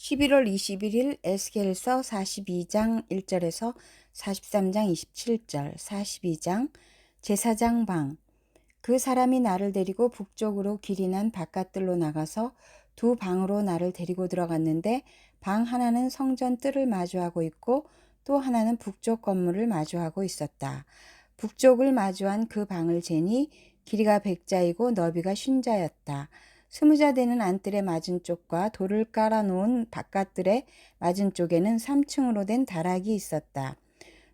11월 21일 에스겔서 42장 1절에서 43장 27절, 42장 제사장 방. 그 사람이 나를 데리고 북쪽으로 길이 난 바깥들로 나가서 두 방으로 나를 데리고 들어갔는데 방 하나는 성전 뜰을 마주하고 있고 또 하나는 북쪽 건물을 마주하고 있었다. 북쪽을 마주한 그 방을 재니 길이가 100자이고 너비가 50자였다. 20자 되는 안뜰의 맞은쪽과 돌을 깔아놓은 바깥뜰의 맞은쪽에는 3층으로 된 다락이 있었다.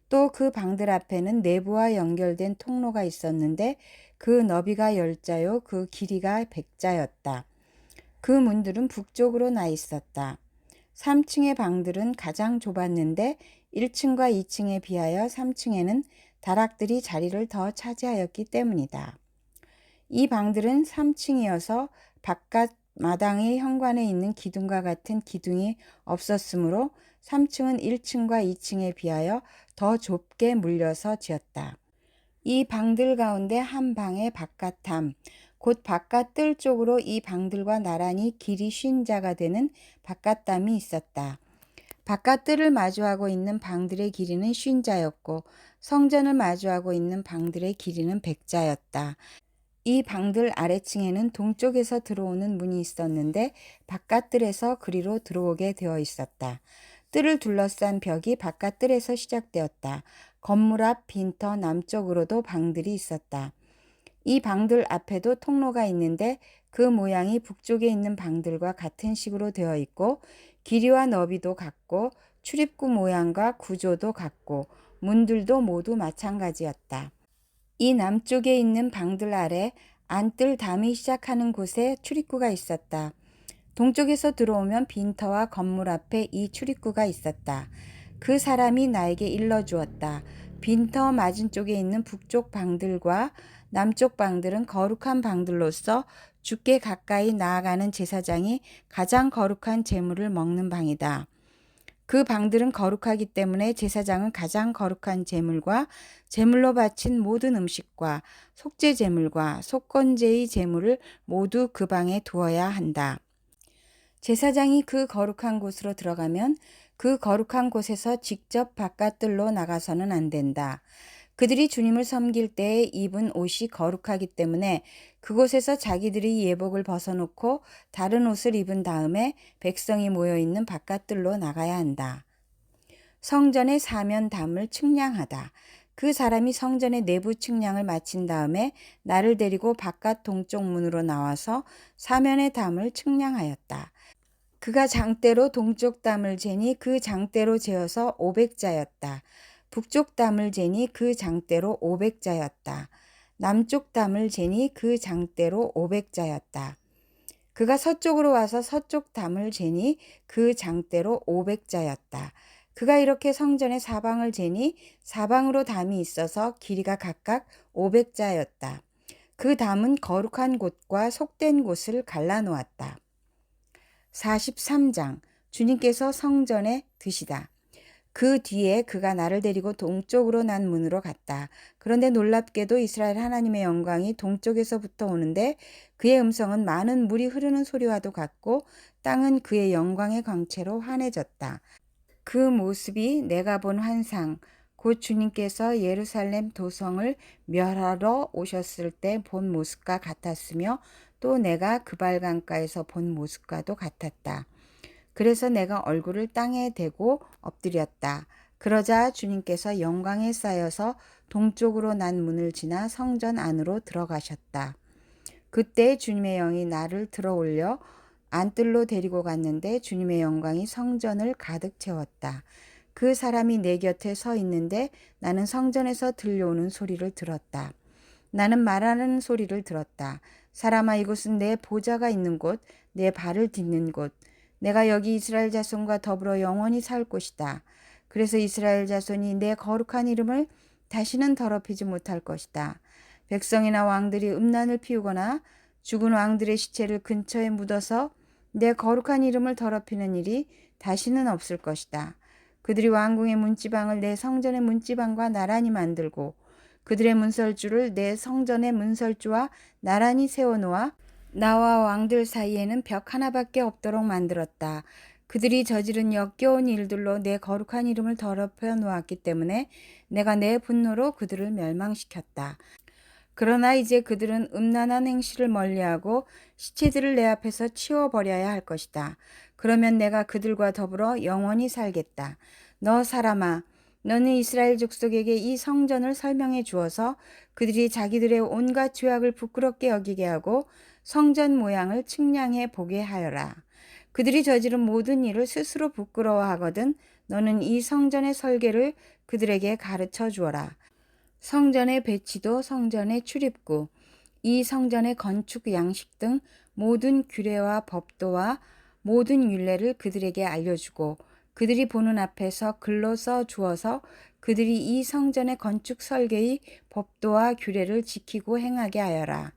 또 그 방들 앞에는 내부와 연결된 통로가 있었는데 그 너비가 10자요 그 길이가 100자였다. 그 문들은 북쪽으로 나 있었다. 3층의 방들은 가장 좁았는데 1층과 2층에 비하여 3층에는 다락들이 자리를 더 차지하였기 때문이다. 이 방들은 3층이어서 바깥 마당의 현관에 있는 기둥과 같은 기둥이 없었으므로 3층은 1층과 2층에 비하여 더 좁게 물려서 지었다. 이 방들 가운데 한 방의 바깥함, 곧 바깥 뜰 쪽으로 이 방들과 나란히 길이 50자가 되는 바깥담이 있었다. 바깥 뜰을 마주하고 있는 방들의 길이는 50자였고 성전을 마주하고 있는 방들의 길이는 100자였다. 이 방들 아래층에는 동쪽에서 들어오는 문이 있었는데 바깥뜰에서 그리로 들어오게 되어 있었다. 뜰을 둘러싼 벽이 바깥뜰에서 시작되었다. 건물 앞 빈터 남쪽으로도 방들이 있었다. 이 방들 앞에도 통로가 있는데 그 모양이 북쪽에 있는 방들과 같은 식으로 되어 있고 길이와 너비도 같고 출입구 모양과 구조도 같고 문들도 모두 마찬가지였다. 이 남쪽에 있는 방들 아래 안뜰 담이 시작하는 곳에 출입구가 있었다. 동쪽에서 들어오면 빈터와 건물 앞에 이 출입구가 있었다. 그 사람이 나에게 일러주었다. 빈터 맞은쪽에 있는 북쪽 방들과 남쪽 방들은 거룩한 방들로서 주께 가까이 나아가는 제사장이 가장 거룩한 제물을 먹는 방이다. 그 방들은 거룩하기 때문에 제사장은 가장 거룩한 제물과 제물로 바친 모든 음식과 속죄 제물과 속건제의 제물을 모두 그 방에 두어야 한다. 제사장이 그 거룩한 곳으로 들어가면 그 거룩한 곳에서 직접 바깥들로 나가서는 안 된다. 그들이 주님을 섬길 때에 입은 옷이 거룩하기 때문에 그곳에서 자기들이 예복을 벗어놓고 다른 옷을 입은 다음에 백성이 모여있는 바깥들로 나가야 한다. 성전의 사면담을 측량하다. 그 사람이 성전의 내부 측량을 마친 다음에 나를 데리고 바깥 동쪽 문으로 나와서 사면의 담을 측량하였다. 그가 장대로 동쪽 담을 재니 그 장대로 재어서 500자였다. 북쪽 담을 재니 그 장대로 500자였다. 남쪽 담을 재니 그 장대로 500자였다. 그가 서쪽으로 와서 서쪽 담을 재니 그 장대로 500자였다. 그가 이렇게 성전의 사방을 재니 사방으로 담이 있어서 길이가 각각 500자였다. 그 담은 거룩한 곳과 속된 곳을 갈라놓았다. 43장 주님께서 성전에 드시다. 그 뒤에 그가 나를 데리고 동쪽으로 난 문으로 갔다. 그런데 놀랍게도 이스라엘 하나님의 영광이 동쪽에서부터 오는데 그의 음성은 많은 물이 흐르는 소리와도 같고 땅은 그의 영광의 광채로 환해졌다. 그 모습이 내가 본 환상, 곧 주님께서 예루살렘 도성을 멸하러 오셨을 때 본 모습과 같았으며 또 내가 그발강가에서 본 모습과도 같았다. 그래서 내가 얼굴을 땅에 대고 엎드렸다. 그러자 주님께서 영광에 쌓여서 동쪽으로 난 문을 지나 성전 안으로 들어가셨다. 그때 주님의 영이 나를 들어올려 안뜰로 데리고 갔는데 주님의 영광이 성전을 가득 채웠다. 그 사람이 내 곁에 서 있는데 나는 성전에서 들려오는 소리를 들었다. 나는 말하는 소리를 들었다. 사람아, 이곳은 내 보좌가 있는 곳, 내 발을 딛는 곳. 내가 여기 이스라엘 자손과 더불어 영원히 살 곳이다. 그래서 이스라엘 자손이 내 거룩한 이름을 다시는 더럽히지 못할 것이다. 백성이나 왕들이 음란을 피우거나 죽은 왕들의 시체를 근처에 묻어서 내 거룩한 이름을 더럽히는 일이 다시는 없을 것이다. 그들이 왕궁의 문지방을 내 성전의 문지방과 나란히 만들고 그들의 문설주를 내 성전의 문설주와 나란히 세워놓아 나와 왕들 사이에는 벽 하나밖에 없도록 만들었다. 그들이 저지른 역겨운 일들로 내 거룩한 이름을 더럽혀 놓았기 때문에 내가 내 분노로 그들을 멸망시켰다. 그러나 이제 그들은 음란한 행실을 멀리하고 시체들을 내 앞에서 치워버려야 할 것이다. 그러면 내가 그들과 더불어 영원히 살겠다. 너 사람아, 너는 이스라엘 족속에게 이 성전을 설명해 주어서 그들이 자기들의 온갖 죄악을 부끄럽게 여기게 하고 성전 모양을 측량해 보게 하여라. 그들이 저지른 모든 일을 스스로 부끄러워하거든 너는 이 성전의 설계를 그들에게 가르쳐 주어라. 성전의 배치도 성전의 출입구, 이 성전의 건축 양식 등 모든 규례와 법도와 모든 율례를 그들에게 알려주고 그들이 보는 앞에서 글로 써 주어서 그들이 이 성전의 건축 설계의 법도와 규례를 지키고 행하게 하여라.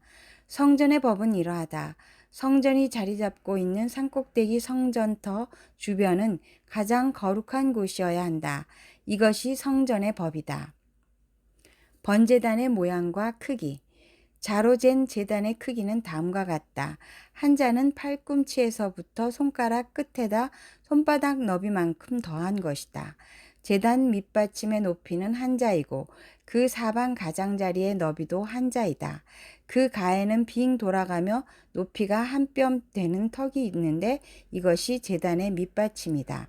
성전의 법은 이러하다. 성전이 자리 잡고 있는 산꼭대기 성전터 주변은 가장 거룩한 곳이어야 한다. 이것이 성전의 법이다. 번제단의 모양과 크기. 자로 잰 제단의 크기는 다음과 같다. 한 자는 팔꿈치에서부터 손가락 끝에다 손바닥 너비만큼 더한 것이다. 제단 밑받침의 높이는 한 자이고 그 사방 가장자리의 너비도 한 자이다. 그 가에는 빙 돌아가며 높이가 한 뼘 되는 턱이 있는데 이것이 제단의 밑받침이다.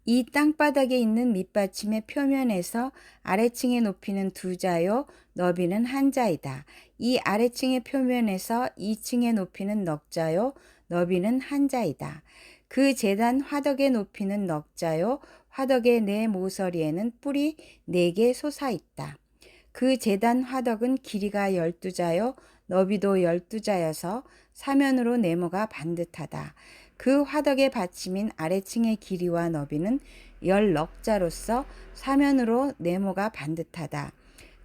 이 땅바닥에 있는 밑받침의 표면에서 아래층의 높이는 두 자요, 너비는 한 자이다. 이 아래층의 표면에서 2층의 높이는 넉 자요, 너비는 한 자이다. 그 제단 화덕의 높이는 넉 자요, 화덕의 네 모서리에는 뿔이 4개 솟아 있다. 그 제단 화덕은 길이가 12자요, 너비도 12자여서 사면으로 네모가 반듯하다. 그 화덕의 받침인 아래층의 길이와 너비는 10넉자로서 사면으로 네모가 반듯하다.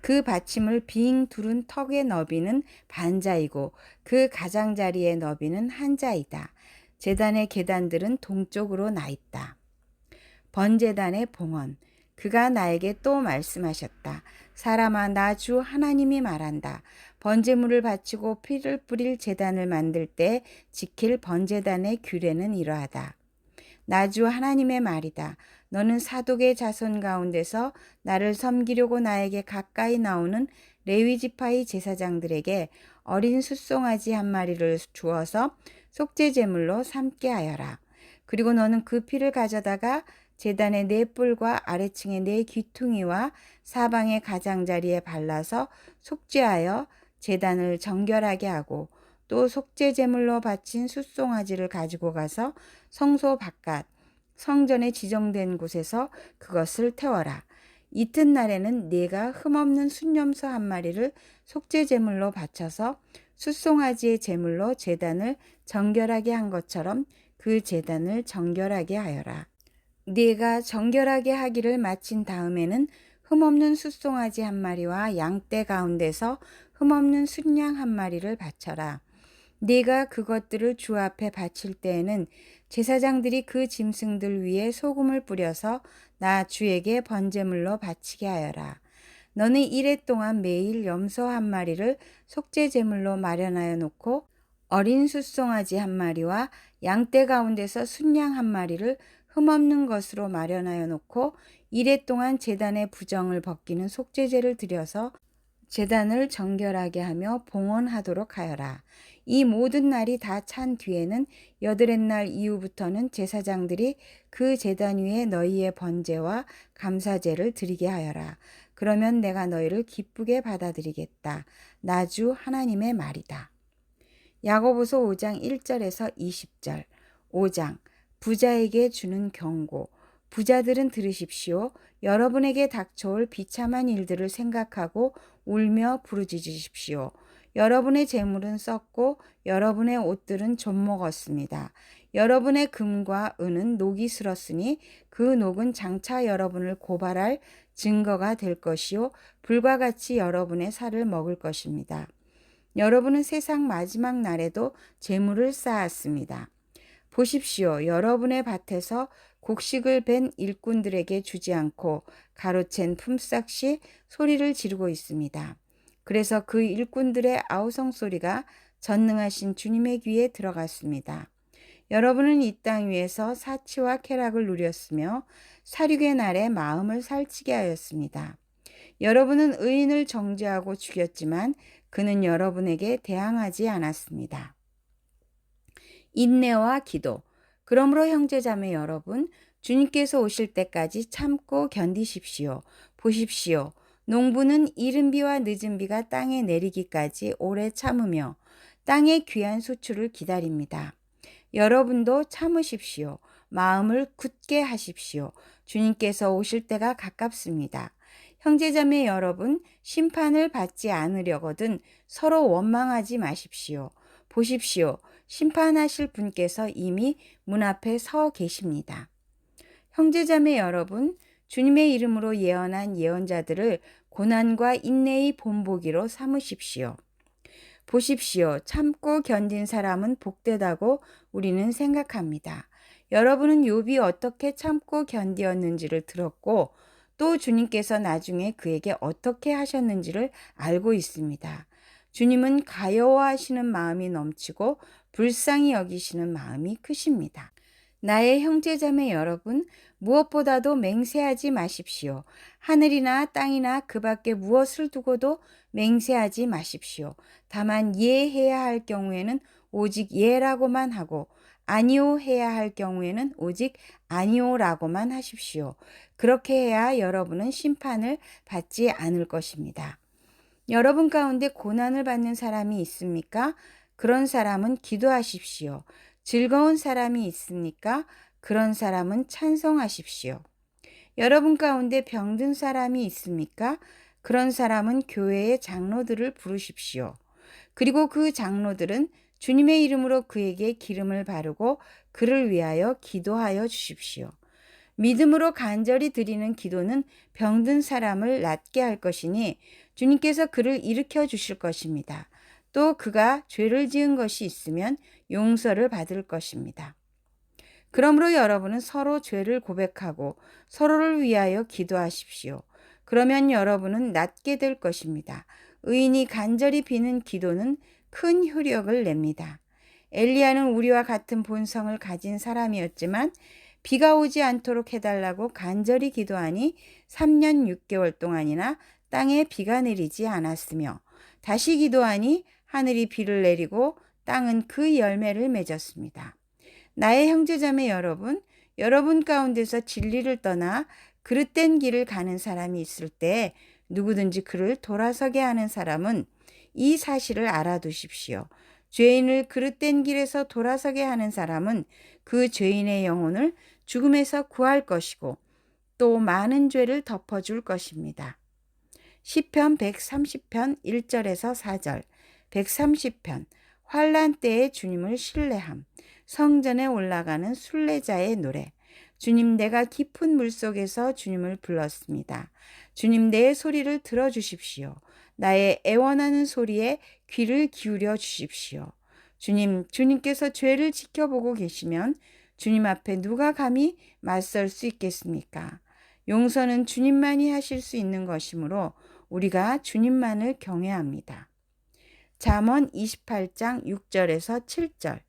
그 받침을 빙 두른 턱의 너비는 반자이고 그 가장자리의 너비는 한 자이다. 제단의 계단들은 동쪽으로 나 있다. 번제단의 봉헌. 그가 나에게 또 말씀하셨다. 사람아, 나 주 하나님이 말한다. 번제물을 바치고 피를 뿌릴 제단을 만들 때 지킬 번제단의 규례는 이러하다. 나 주 하나님의 말이다. 너는 사독의 자손 가운데서 나를 섬기려고 나에게 가까이 나오는 레위 지파의 제사장들에게 어린 숫송아지 한 마리를 주어서 속죄 제물로 삼게 하여라. 그리고 너는 그 피를 가져다가 제단의 네 뿔과 아래층의 네 귀퉁이와 사방의 가장자리에 발라서 속죄하여 제단을 정결하게 하고 또 속죄 제물로 바친 숫송아지를 가지고 가서 성소 바깥 성전에 지정된 곳에서 그것을 태워라. 이튿날에는 네가 흠없는 순염소 한 마리를 속죄 제물로 바쳐서 숫송아지의 제물로 제단을 정결하게 한 것처럼 그 제단을 정결하게 하여라. 네가 정결하게 하기를 마친 다음에는 흠없는 숫송아지 한 마리와 양떼 가운데서 흠없는 순양 한 마리를 바쳐라. 네가 그것들을 주 앞에 바칠 때에는 제사장들이 그 짐승들 위에 소금을 뿌려서 나 주에게 번제물로 바치게 하여라. 너는 이레 동안 매일 염소 한 마리를 속죄 제물로 마련하여 놓고 어린 숫송아지 한 마리와 양떼 가운데서 순양 한 마리를 흠없는 것으로 마련하여 놓고 이레 동안 제단의 부정을 벗기는 속죄제를 드려서 제단을 정결하게 하며 봉헌하도록 하여라. 이 모든 날이 다 찬 뒤에는 여드렛 날 이후부터는 제사장들이 그 제단 위에 너희의 번제와 감사제를 드리게 하여라. 그러면 내가 너희를 기쁘게 받아들이겠다. 나 주 하나님의 말이다. 야고보서 5장 1절에서 20절. 5장 부자에게 주는 경고. 부자들은 들으십시오. 여러분에게 닥쳐올 비참한 일들을 생각하고 울며 부르짖으십시오. 여러분의 재물은 썩고 여러분의 옷들은 좀 먹었습니다. 여러분의 금과 은은 녹이 슬었으니 그 녹은 장차 여러분을 고발할 증거가 될 것이요 불과 같이 여러분의 살을 먹을 것입니다. 여러분은 세상 마지막 날에도 재물을 쌓았습니다. 보십시오. 여러분의 밭에서 곡식을 벤 일꾼들에게 주지 않고 가로챈 품삯이 소리를 지르고 있습니다. 그래서 그 일꾼들의 아우성 소리가 전능하신 주님의 귀에 들어갔습니다. 여러분은 이 땅 위에서 사치와 쾌락을 누렸으며 살육의 날에 마음을 살찌게 하였습니다. 여러분은 의인을 정죄하고 죽였지만 그는 여러분에게 대항하지 않았습니다. 인내와 기도. 그러므로 형제자매 여러분, 주님께서 오실 때까지 참고 견디십시오. 보십시오. 농부는 이른 비와 늦은 비가 땅에 내리기까지 오래 참으며 땅의 귀한 수출을 기다립니다. 여러분도 참으십시오. 마음을 굳게 하십시오. 주님께서 오실 때가 가깝습니다. 형제자매 여러분, 심판을 받지 않으려거든 서로 원망하지 마십시오. 보십시오. 심판하실 분께서 이미 문 앞에 서 계십니다. 형제자매 여러분, 주님의 이름으로 예언한 예언자들을 고난과 인내의 본보기로 삼으십시오. 보십시오. 참고 견딘 사람은 복되다고 우리는 생각합니다. 여러분은 욥이 어떻게 참고 견디었는지를 들었고 또 주님께서 나중에 그에게 어떻게 하셨는지를 알고 있습니다. 주님은 가여워하시는 마음이 넘치고 불쌍히 여기시는 마음이 크십니다. 나의 형제자매 여러분, 무엇보다도 맹세하지 마십시오. 하늘이나 땅이나 그 밖에 무엇을 두고도 맹세하지 마십시오. 다만 예해야 할 경우에는 오직 예라고만 하고 아니오 해야 할 경우에는 오직 아니오라고만 하십시오. 그렇게 해야 여러분은 심판을 받지 않을 것입니다. 여러분 가운데 고난을 받는 사람이 있습니까? 그런 사람은 기도하십시오. 즐거운 사람이 있습니까? 그런 사람은 찬송하십시오. 여러분 가운데 병든 사람이 있습니까? 그런 사람은 교회의 장로들을 부르십시오. 그리고 그 장로들은 주님의 이름으로 그에게 기름을 바르고 그를 위하여 기도하여 주십시오. 믿음으로 간절히 드리는 기도는 병든 사람을 낫게 할 것이니 주님께서 그를 일으켜 주실 것입니다. 또 그가 죄를 지은 것이 있으면 용서를 받을 것입니다. 그러므로 여러분은 서로 죄를 고백하고 서로를 위하여 기도하십시오. 그러면 여러분은 낫게 될 것입니다. 의인이 간절히 비는 기도는 큰 효력을 냅니다. 엘리야는 우리와 같은 본성을 가진 사람이었지만 비가 오지 않도록 해달라고 간절히 기도하니 3년 6개월 동안이나 땅에 비가 내리지 않았으며 다시 기도하니 하늘이 비를 내리고 땅은 그 열매를 맺었습니다. 나의 형제자매 여러분, 여러분 가운데서 진리를 떠나 그릇된 길을 가는 사람이 있을 때 누구든지 그를 돌아서게 하는 사람은 이 사실을 알아두십시오. 죄인을 그릇된 길에서 돌아서게 하는 사람은 그 죄인의 영혼을 죽음에서 구할 것이고 또 많은 죄를 덮어줄 것입니다. 시편 130편 1절에서 4절, 130편 환난 때에 주님을 신뢰함, 성전에 올라가는 순례자의 노래. 주님, 내가 깊은 물속에서 주님을 불렀습니다. 주님, 내 소리를 들어주십시오. 나의 애원하는 소리에 귀를 기울여 주십시오. 주님, 주님께서 죄를 지켜보고 계시면 주님 앞에 누가 감히 맞설 수 있겠습니까? 용서는 주님만이 하실 수 있는 것이므로 우리가 주님만을 경외합니다. 잠언 28장 6절에서 7절.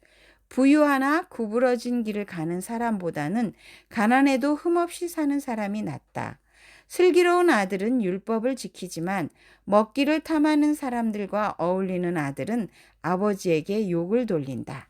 부유하나 구부러진 길을 가는 사람보다는 가난해도 흠없이 사는 사람이 낫다. 슬기로운 아들은 율법을 지키지만 먹기를 탐하는 사람들과 어울리는 아들은 아버지에게 욕을 돌린다.